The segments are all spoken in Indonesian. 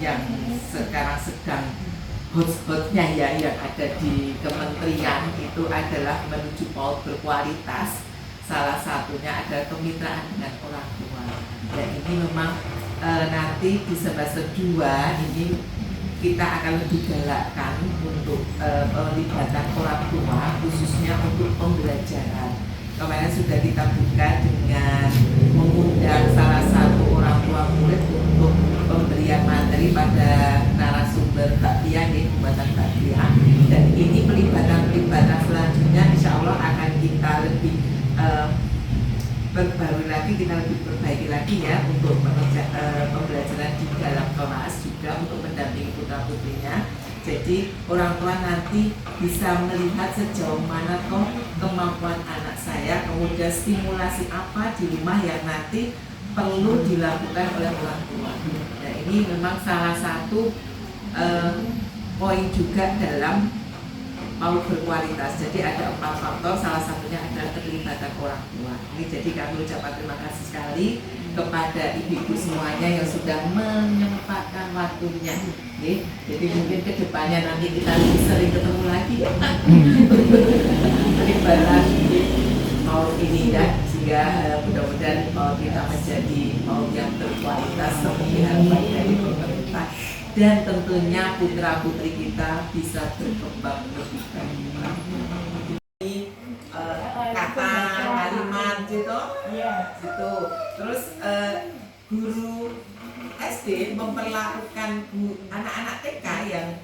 yang sekarang sedang hot-hotnya ya yang ada di kementerian itu adalah menuju PAUD berkualitas. Salah satunya adalah kemitraan dengan orang tua. Dan ini memang nanti di semester 2 ini kita akan lebih galakkan untuk pelibatan orang tua khususnya untuk pembelajaran. Kemarin sudah kita buka dengan mengundang salah satu orang tua murid untuk pemberian materi pada narasumber bakpia nih, pembuatan bakpia. Dan ini pelibatan selanjutnya insya Allah akan kita lebih perbarui lagi, kita lebih perbaiki lagi ya untuk pembelajaran di dalam kelas juga untuk mendampingi putra putrinya. Jadi orang tua nanti bisa melihat sejauh mana toh kemampuan anak saya, kemudian stimulasi apa di rumah yang nanti perlu dilakukan oleh orang tua. Nah ini memang salah satu poin juga dalam PAUD berkualitas. Jadi ada 4 faktor, salah satunya adalah keterlibatan orang tua. Ini jadi kami ucapkan terima kasih sekali kepada ibu-ibu semuanya yang sudah menyempatkan waktunya. Oke. Jadi mungkin kedepannya nanti kita lebih sering ketemu lagi pelibatan PAUD ini ya, sehingga mudah-mudahan PAUD kita menjadi PAUD yang berkualitas seperti harapan dari pemerintah. Dan tentunya putra-putri kita bisa berkembang lebih baik. Kata kalimat gitu, gitu. Terus guru SD memperlakukan anak-anak TK yang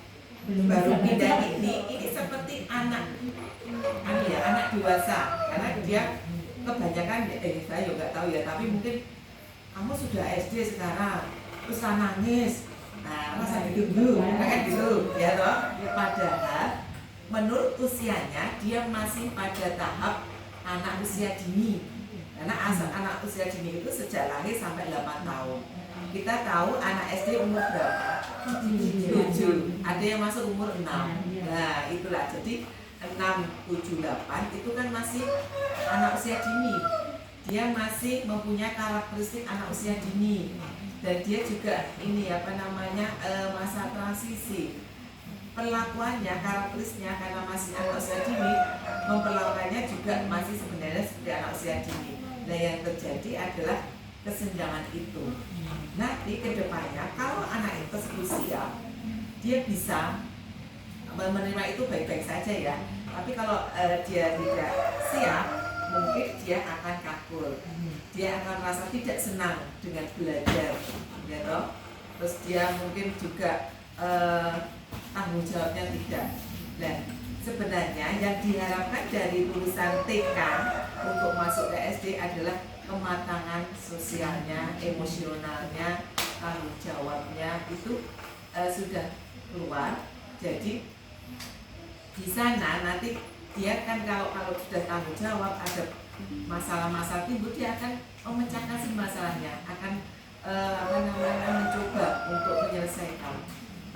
baru pindah ini seperti anak dewasa, karena dia kebanyakan saya juga nggak tahu ya, tapi mungkin kamu sudah SD sekarang terus nangis. Nah, masa ditunggu, kan gitu, ya toh. Padahal menurut usianya dia masih pada tahap anak usia dini. Karena anak usia dini itu sejak lahir sampai 8 tahun. Kita tahu anak SD umur berapa? 7. Ada yang masuk umur 6. Nah, itulah. Jadi 6, 7, 8 itu kan masih anak usia dini. Dia masih mempunyai karakteristik anak usia dini. Dan dia juga masa transisi. Perlakuannya, karakteristiknya karena masih anak usia dini, memperlakukannya juga masih sebenarnya seperti anak usia dini. Nah yang terjadi adalah kesenjangan itu. Nah di kedepannya kalau anak itu tersebut siap, dia bisa menerima itu baik-baik saja ya. Tapi kalau dia tidak siap, mungkin dia akan kaku. Dia akan merasa tidak senang dengan belajar, ya toh. Terus dia mungkin juga tanggung jawabnya tidak. Nah, sebenarnya yang diharapkan dari lulusan TK untuk masuk ke SD adalah kematangan sosialnya, emosionalnya, tanggung jawabnya itu sudah keluar. Jadi di sana nanti dia kan kalau sudah tanggung jawab, ada masalah-masalah timbul, dia akan memecahkan si masalahnya, akan mencoba untuk menyelesaikan.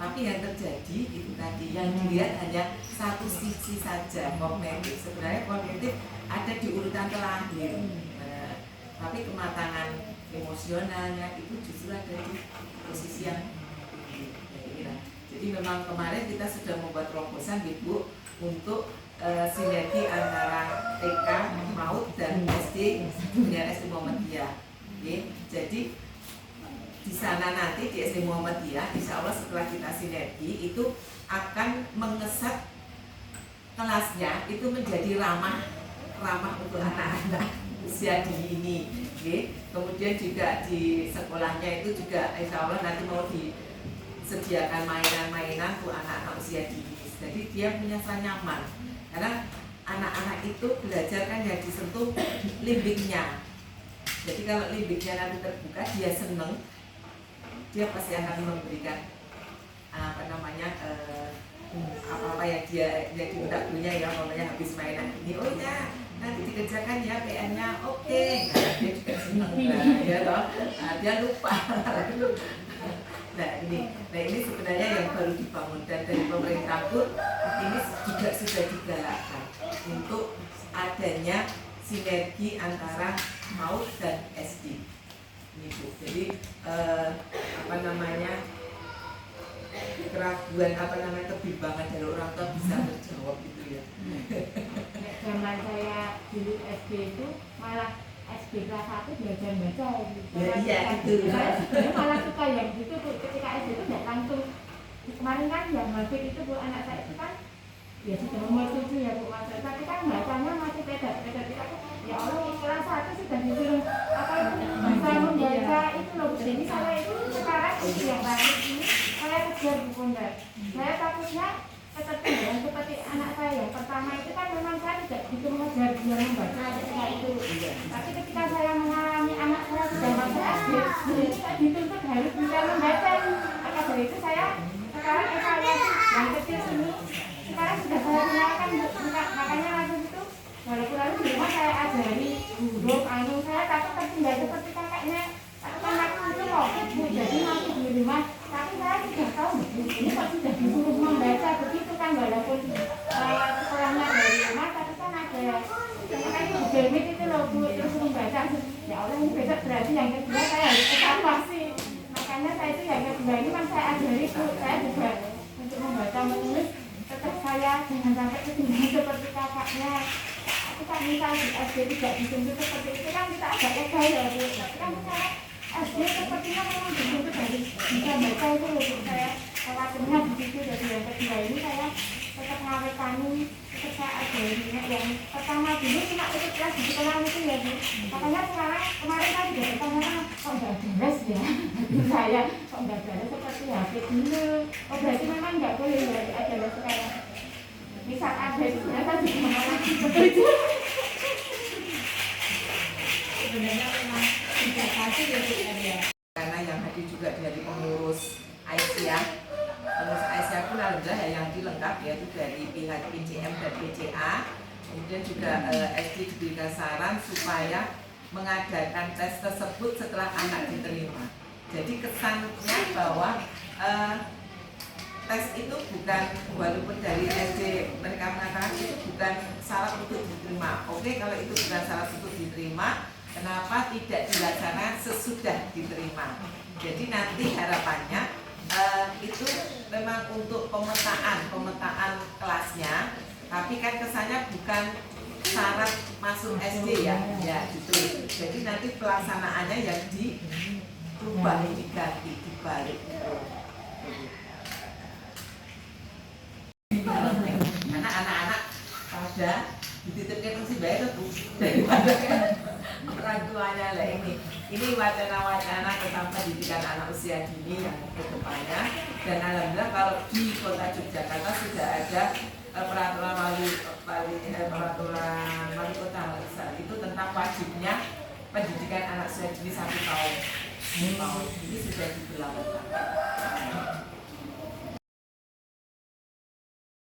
Tapi yang terjadi itu tadi yang dilihat hanya satu sisi saja, kognitif. Sebenarnya kognitif ada di urutan terakhir. Tapi kematangan emosionalnya itu justru ada di posisi yang tinggi. Jadi memang kemarin kita sudah membuat terobosan Bu untuk sinergi antara TK, PAUD dan SD dengan SD Muhammadiyah. Jadi di sana nanti di SD Muhammadiyah, insya Allah setelah kita sinergi itu akan mengesat kelasnya itu menjadi ramah untuk anak-anak usia dini ini. Kemudian juga di sekolahnya itu juga insya Allah nanti mau disediakan mainan-mainan untuk anak-anak usia dini. Jadi dia punya rasa nyaman. Karena anak-anak itu belajar kan yang disentuh limbiknya. Jadi kalau limbiknya nanti terbuka, dia seneng, dia pasti akan memberikan apa-apa yang dia diminta gurunya ya, pokoknya habis mainan ini, oh ya nanti dikerjakan ya PR-nya, oke. Nah, dia juga seneng, ya toh, dia lupa. Nah ini sebenarnya yang baru dibangun, dan dari pemerintah pun ini juga sudah digalakkan untuk adanya sinergi antara PAUD dan SD. Ini Bu. Jadi keraguan apa namanya kebimbangan dari orang tua bisa terjawab gitu ya. Zaman saya dulu SD itu malah SD kelas 1 belajar baca gitu. Ya, iya itu. Saya malah suka yang gitu Bu, ketika SD itu tidak langsung. Kemarin kan yang Hafid itu Bu, anak saya itu kan ya sudah umur 7 ya Bu, tapi kan bacanya masih beda-beda. Ya Allah, kelas 1 sudah disuruh apa itu bisa membaca itu loh. Jadi saya itu sekarang yang baru ini saya kejar di Bunda. Saya takutnya seperti anak saya yang pertama itu kan memang saya tidak bisa mengejar dia membaca ketika itu. Tapi ketika saya mengalami anak saya sudah masuk SD, saya dituntut harus bisa membaca. Maka dari itu saya sekarang evaluasi yang kecil ini sekarang sudah saya kenalkan Bu, makanya langsung itu walaupun lalu di rumah saya ajari duduk, saya takut tertinggal seperti kakaknya. Kan aku itu covid Bu, jadi masih di rumah. Tapi saya sudah tahu ini kok sudah disuruh membaca begitu kan, walaupun sekolahnya dari rumah, tapi kan ada makanya Google itu loh Bu, terus membaca. Ya Allah, ini besok berarti yang kedua saya harus evaluasi. Makanya saya itu yang kedua ini kan saya ajari Bu, saya juga untuk membaca menulis tetap saya jangan sampai ketinggalan seperti kakaknya. Tapi kan misal di SD tidak dituntut seperti itu kan kita agak lega ya Bu. Tapi kan saya SD sepertinya memang dituntut harus bisa baca itu loh Bu. Saya khawatirnya di situ. Dari yang kedua ini saya tetap ngawetani, tetap saya ajari. Yang pertama dulu cuma ikut kelas di sekolah itu ya Bu. Makanya sekarang kemarin saya juga bertanya kok nggak beres ya saya kok nggak beres seperti Hafid dulu. Oh berarti memang nggak boleh ya ada sekarang. Misal ada itu ternyata juga menolak begitu. Sebenarnya memang tidak pasti ya. Karena yang hadir juga dari pengurus Aisyah. Pengurus Aisyah pun alhamdulillah yang dilengkap yaitu dari pihak PCM dan PCA. Kemudian juga SD diberikan saran supaya mengadakan tes tersebut setelah anak diterima. Jadi kesannya bahwa tes itu bukan, walaupun dari SD mereka mengatakan itu bukan syarat untuk diterima. Oke, kalau itu bukan syarat untuk diterima, kenapa tidak dilaksanakan sesudah diterima? Jadi nanti harapannya itu memang untuk pemetaan kelasnya, tapi kan kesannya bukan syarat masuk SD ya gitu. Jadi nanti pelaksanaannya yang dirubah, diganti, dibalik. Karena anak-anak pada dititipkan si bayi itu daripada orang tuanya lah ini wacana-wacana tentang pendidikan anak usia dini yang kedepannya. Dan alhamdulillah kalau di kota Yogyakarta sudah ada peraturan wali kota itu tentang wajibnya pendidikan anak usia dini 1 tahun. Ini sudah diberlakukan.